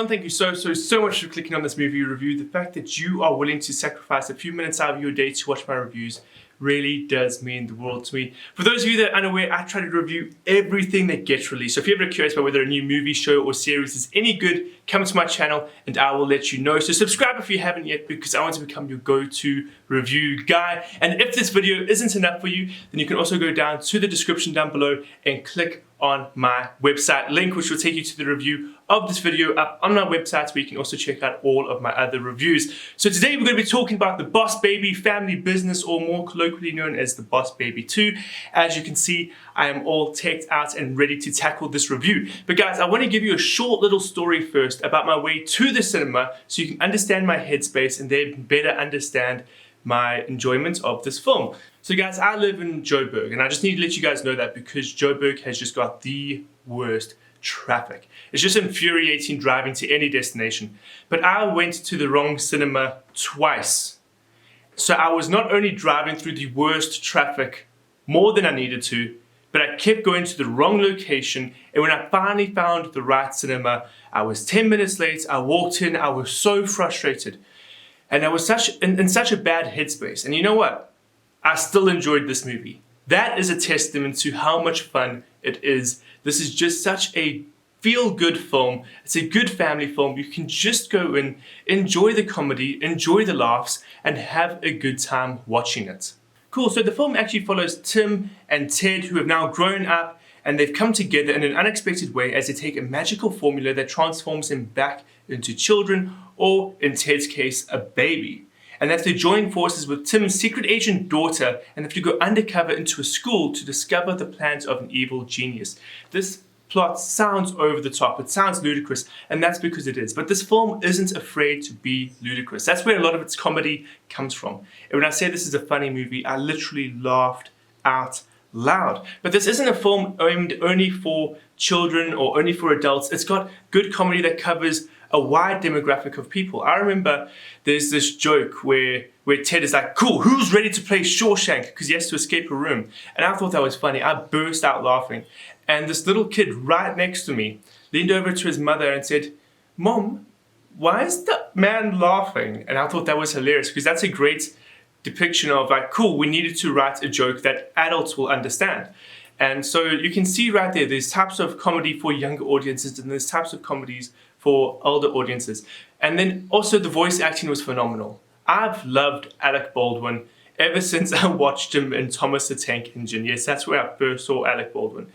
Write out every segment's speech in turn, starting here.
want to thank you so much for clicking on this movie review. The fact that you are willing to sacrifice a few minutes out of your day to watch my reviews really does mean the world to me. For those of you that are unaware, I try to review everything that gets released. So if you're ever curious about whether a new movie, show, or series is any good, come to my channel and I will let you know. So subscribe if you haven't yet, because I want to become your go-to review guy. And if this video isn't enough for you, then you can also go down to the description down below and click on my website link, which will take you to the review of this video up on my website, where you can also check out all of my other reviews. So today we're going to be talking about The Boss Baby Family Business, or more colloquially known as The Boss Baby 2. As you can see, I am all teched out and ready to tackle this review. But guys, I want to give you a short little story first about my way to the cinema, so you can understand my headspace and then better understand my enjoyment of this film. So guys, I live in Joburg, and I just need to let you guys know that, because Joburg has just got the worst traffic. It's just infuriating driving to any destination. But I went to the wrong cinema twice. So I was not only driving through the worst traffic more than I needed to, but I kept going to the wrong location, and when I finally found the right cinema, I was 10 minutes late. I walked in, I was so frustrated. And I was in such a bad headspace. And you know what? I still enjoyed this movie. That is a testament to how much fun it is. This is just such a feel-good film. It's a good family film. You can just go in, enjoy the comedy, enjoy the laughs, and have a good time watching it. Cool, so the film actually follows Tim and Ted, who have now grown up, and they've come together in an unexpected way as they take a magical formula that transforms them back into children, or in Ted's case, a baby. And they have to join forces with Tim's secret agent daughter, and they have to go undercover into a school to discover the plans of an evil genius. This plot sounds over the top, it sounds ludicrous, and that's because it is. But this film isn't afraid to be ludicrous. That's where a lot of its comedy comes from. And when I say this is a funny movie, I literally laughed out loud. But this isn't a film aimed only for children or only for adults. It's got good comedy that covers a wide demographic of people. I remember there's this joke where Ted is like, cool, who's ready to play Shawshank? Because he has to escape a room. And I thought that was funny. I burst out laughing. And this little kid right next to me leaned over to his mother and said, Mom, why is that man laughing? And I thought that was hilarious, because that's a great depiction of like, cool, we needed to write a joke that adults will understand. And so you can see right there, there's types of comedy for younger audiences and there's types of comedies for older audiences. And then also the voice acting was phenomenal. I've loved Alec Baldwin ever since I watched him in Thomas the Tank Engine. Yes, that's where I first saw Alec Baldwin.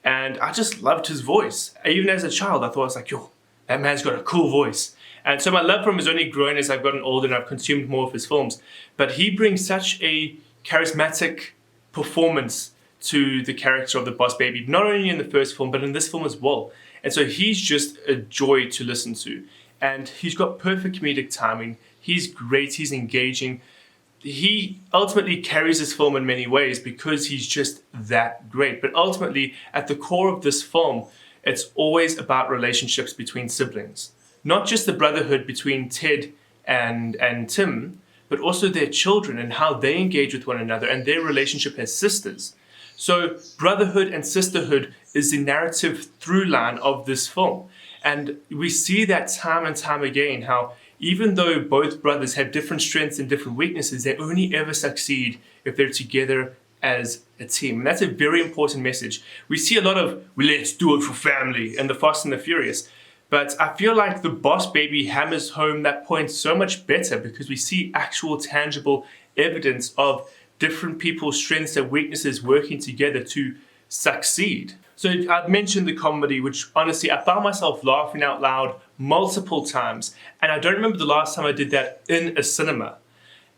And I just loved his voice. Even as a child, I thought, I was like, yo, that man's got a cool voice. And so my love for him has only grown as I've gotten older and I've consumed more of his films. But he brings such a charismatic performance to the character of the Boss Baby, not only in the first film, but in this film as well. And so he's just a joy to listen to. And he's got perfect comedic timing. He's great, he's engaging. He ultimately carries this film in many ways because he's just that great. But ultimately, at the core of this film, it's always about relationships between siblings. Not just the brotherhood between Ted and Tim, but also their children and how they engage with one another and their relationship as sisters. So brotherhood and sisterhood is the narrative through line of this film. And we see that time and time again, how even though both brothers have different strengths and different weaknesses, they only ever succeed if they're together as a team. And that's a very important message. We see a lot of, well, let's do it for family, and the Fast and the Furious. But I feel like The Boss Baby hammers home that point so much better, because we see actual tangible evidence of different people's strengths and weaknesses working together to succeed. So I've mentioned the comedy, which honestly, I found myself laughing out loud multiple times. And I don't remember the last time I did that in a cinema.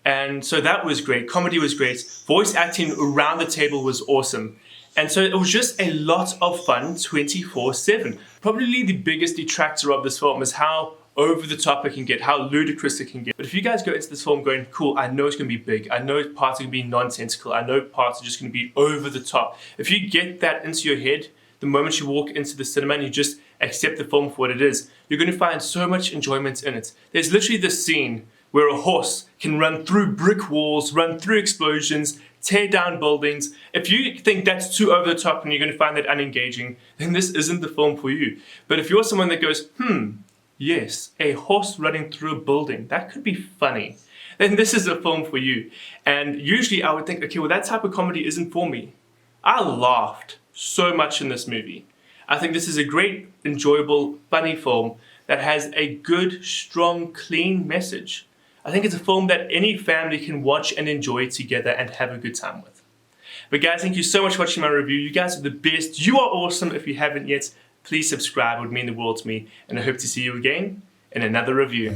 And so that was great. Comedy was great. Voice acting around the table was awesome. And so it was just a lot of fun 24/7. Probably the biggest detractor of this film is how over the top it can get, how ludicrous it can get. But if you guys go into this film going, cool, I know it's going to be big, I know parts are going to be nonsensical, I know parts are just going to be over the top. If you get that into your head the moment you walk into the cinema and you just accept the film for what it is, you're going to find so much enjoyment in it. There's literally this scene where a horse can run through brick walls, run through explosions, tear down buildings. If you think that's too over the top and you're going to find that unengaging, then this isn't the film for you. But if you're someone that goes, Yes, a horse running through a building. That could be funny. Then this is a film for you. And usually I would think, okay, well, that type of comedy isn't for me. I laughed so much in this movie. I think this is a great, enjoyable, funny film that has a good, strong, clean message. I think it's a film that any family can watch and enjoy together and have a good time with. But guys, thank you so much for watching my review. You guys are the best. You are awesome. If you haven't yet, please subscribe. It would mean the world to me. And I hope to see you again in another review.